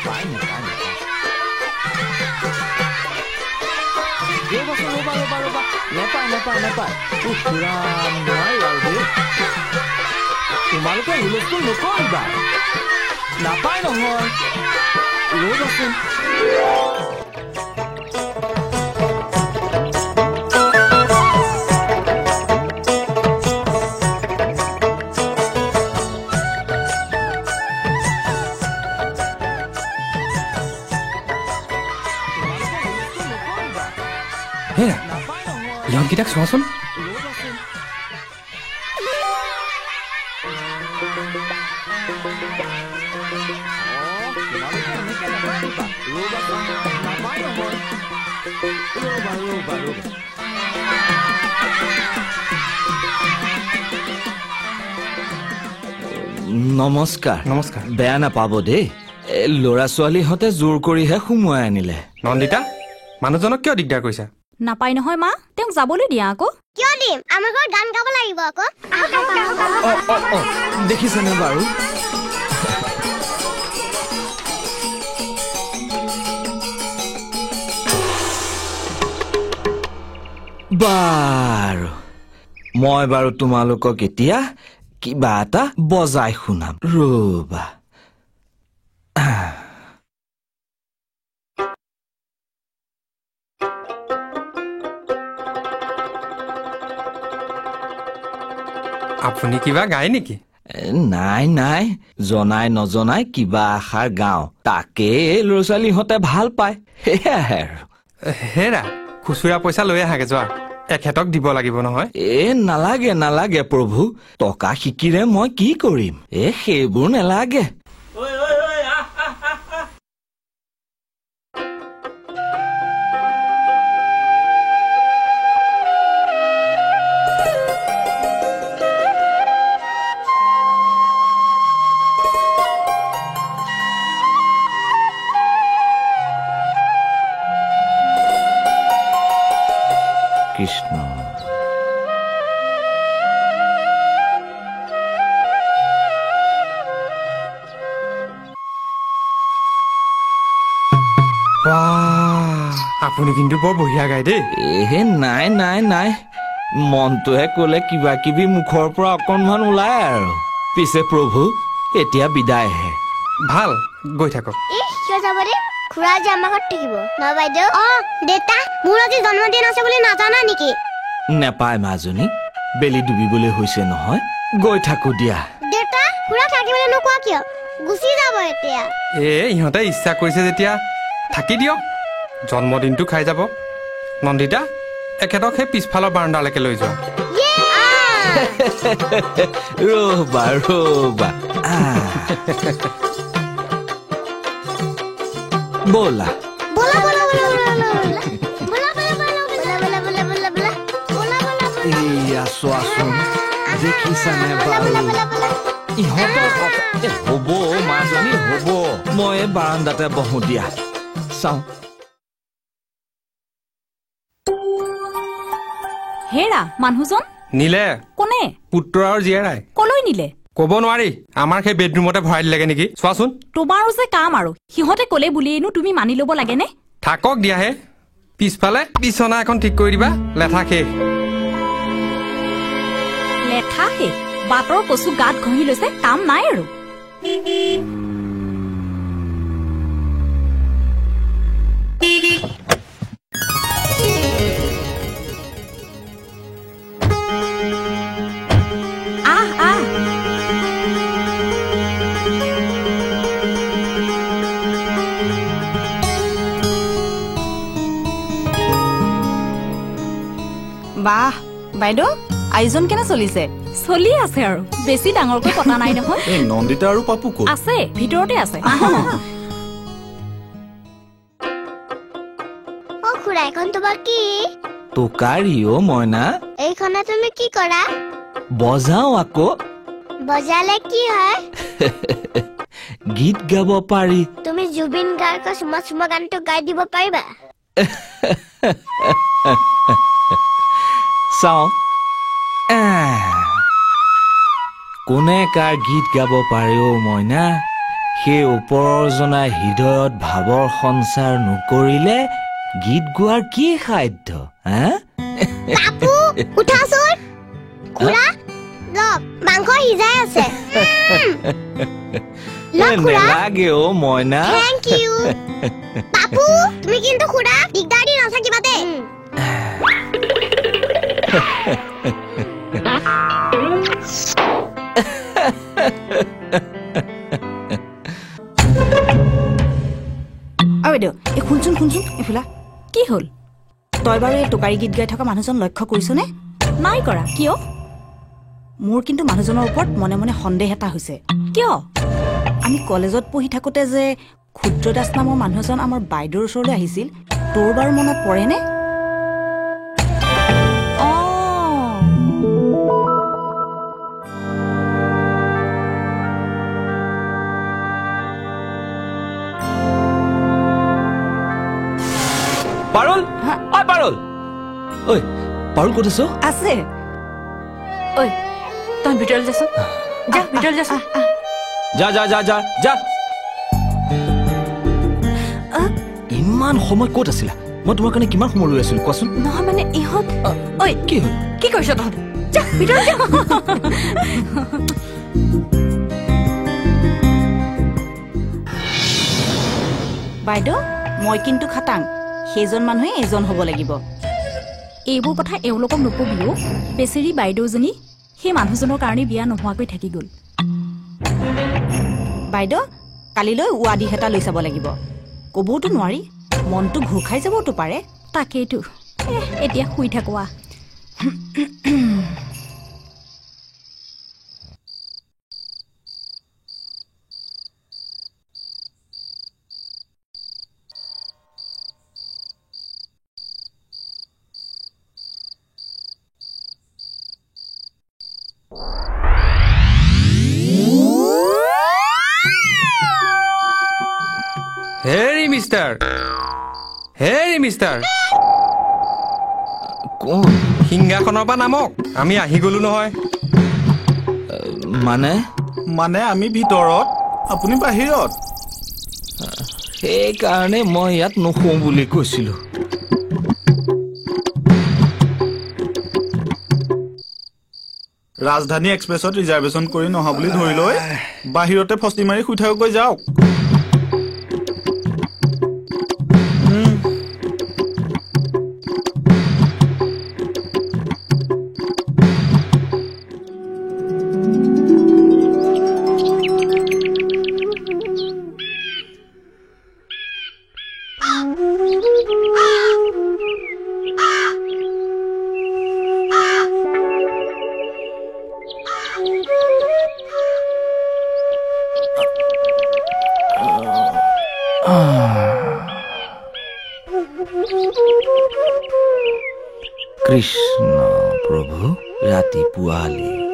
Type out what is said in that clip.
নাপায় নোৱাৰি আৰু দেই তোমালোকে হুলস্থুল নকৰিবা নাপায় নহয় ৰ'বাচোন ইহঁতকেইটাক চোৱাচোন নমস্কাৰ নমস্কাৰ বেয়া নাপাব দেই ল'ৰা ছোৱালীহঁতে জোৰ কৰিহে সোমোৱাই আনিলে নন্দিতা মানুহজনক কিয় দিগদাৰ কৰিছা নাপাই নহয় মা তেওঁক যাবলৈ দিয়া আকৌ কিয় দিম আমাৰ ঘৰত গান গাব লাগিব আকৌ দেখিছেনে বাৰু বাৰু মই বাৰু তোমালোকক এতিয়া কিবা এটা বজাই শুনাম ৰবা আপুনি কিবা গায় নেকি নাই নাই জনাই নজনাই কিবা আষাৰ গাওঁ তাকে ল'ৰা ছোৱালীহঁতে ভাল পায় সেয়াই আৰু হেৰা খুচুৰা পইচা লৈ আহাগে যোৱা এখেতক দিব লাগিব নহয় নালাগে নালাগে প্ৰভু টকা শিকিৰে মই কি কৰিম সেইবোৰ নালাগে কৃষ্ণ আপুনি কিন্তু বৰ বঢ়িয়া গায় দেই নাই নাই নাই মনটোহে কলে কিবা কিবি মুখৰ পৰা অকণমান ওলাই আৰু পিছে প্ৰভু এতিয়া বিদায়হে ভাল গৈ থাকক কিয় যাব দে খুৰা যে আমাৰ ঘৰত থাকিব নহয় বাইদেউ দেউতা মোৰ আজি জন্মদিন আছে বুলি নাজানা নেকি নেপায় মাজনী বেলি ডুবিবলৈ হৈছে নহয় গৈ থাকো দিয়া দেউতা খুৰা থাকিবলৈ নোকোৱা কিয় গুচি যাব এতিয়া ইহঁতে ইচ্ছা কৰিছে যেতিয়া থাকি দিয়ক জন্মদিনটো খাই যাব নন্দিতা এখেতক সেই পিছফালৰ বাৰাণ্ডালৈকে লৈ যোৱা ৰবা ৰবা ব'লা এয়া চোৱাচোন দেখিছানে বাৰু ইহঁতৰ হ'ব মাজনী হ'ব মই বাৰাণ্ডাতে বহো দিয়া চাওঁ হেৰা মানুহজন নিলে কোনে পুত্ৰ আৰু জীয়েৰাই কলৈ নিলে ক'ব নোৱাৰি আমাৰ সেই বেডৰুমতে ভৰাই দিলেগে নেকি চোৱাচোন তোমাৰো যে কাম আৰু সিহঁতে ক'লে বুলিয়েনো তুমি মানি ল'ব লাগেনে থাকক দিয়াহে পিছফালে বিচনা এখন ঠিক কৰি দিবা লেঠা শেষ লেঠা শেষ বাটৰ কচু গাত ঘঁহি লৈছে কাম নাই আৰু বাহ বাইদেউ আয়োজন কেনে চলিছে চলি আছে আৰু বেছি ডাঙৰকৈ পতা নাই নহয় নন্দিতা আৰু পাপু ক'ত আছে ভিতৰতে আছে খুৰা এখন তোমাৰ কি টোকাৰী মইনা এইখনে তুমি কি কৰা বজাও আকৌ বজালে কি হয় গীত গাব পাৰি তুমি জুবিন গাৰ্গৰ চুমা চুমা গানটো গাই দিব পাৰিবা চাওঁ কোনে কাৰ গীত গাব পাৰে মইনা সেই ওপৰৰ জনাই হৃদয়ত ভাৱৰ সঞ্চাৰ নকৰিলে গীত গোৱাৰ কি সাধ্য হা বাপু উঠাচোন খুৰা লওক মাংস সিজাই আছে লওক খুৰা নেলাগে অ' মইনা থ্যাংক ইউ বাপু তুমি কিন্তু খুৰা দিগদাৰ দি নাথাকিবা দেই বাইদেউ এই শুনচোন এইফালে কি হ'ল তই বাৰু এই টোকাৰী গীত গাই থকা মানুহজন লক্ষ্য কৰিছনে নাই কৰা কিয় মোৰ কিন্তু মানুহজনৰ ওপৰত মনে মনে সন্দেহ এটা হৈছে কিয় আমি কলেজত পঢ়ি থাকোঁতে যে ক্ষুদ্ৰ দাস নামৰ মানুহ এজন আমাৰ বাইদেউৰ ওচৰলৈ আহিছিল তোৰ বাৰু মনত পৰেনে পাৰুল ঐ পাৰুল ঐ পাৰুল ক'ত আছ আছে ঐ তই ভিতৰলৈ যাচোন যা ভিতৰলৈ যাচোন যা যা যা যা যা ইমান সময় ক'ত আছিলা মই তোমাৰ কাৰণে কিমান সময় ৰৈ আছিলো কোৱাচোন নহয় মানে ইহঁত ঐ কি হ'ল কি কৰিছ তহঁতে যা ভিতৰলৈ যা বাইদেউ মই কিন্তু খাটাং সেইজন মানুহে এজন হ'ব লাগিব এইবোৰ কথা এওঁলোকক নকবিও বেচেৰী বাইদেউজনী সেই মানুহজনৰ কাৰণে বিয়া নোহোৱাকৈ থাকি গ'ল বাইদেউ কালিলৈ ৱাদিহ এটা লৈ চাব লাগিব ক'বওতো নোৱাৰি মনটো ঘূৰ খাই যাবওতো পাৰে তাকেইতো এতিয়া শুই থাকোৱা হেৰি মিষ্টাৰ কোন সিংহাসনৰ পৰা নামক আমি আহি গলো নহয় মানে আমি ভিতৰত আপুনি বাহিৰত সেইকাৰণে মই ইয়াত নুশুও বুলি কৈছিলো ৰাজধানী এক্সপ্ৰেছত ৰিজাৰ্ভেশ্যন কৰি নহা বুলি ধৰি লৈ বাহিৰতে ফষ্টি মাৰি শুই থাককৈ যাওক কৃষ্ণ প্ৰভু ৰাতি পুৱালি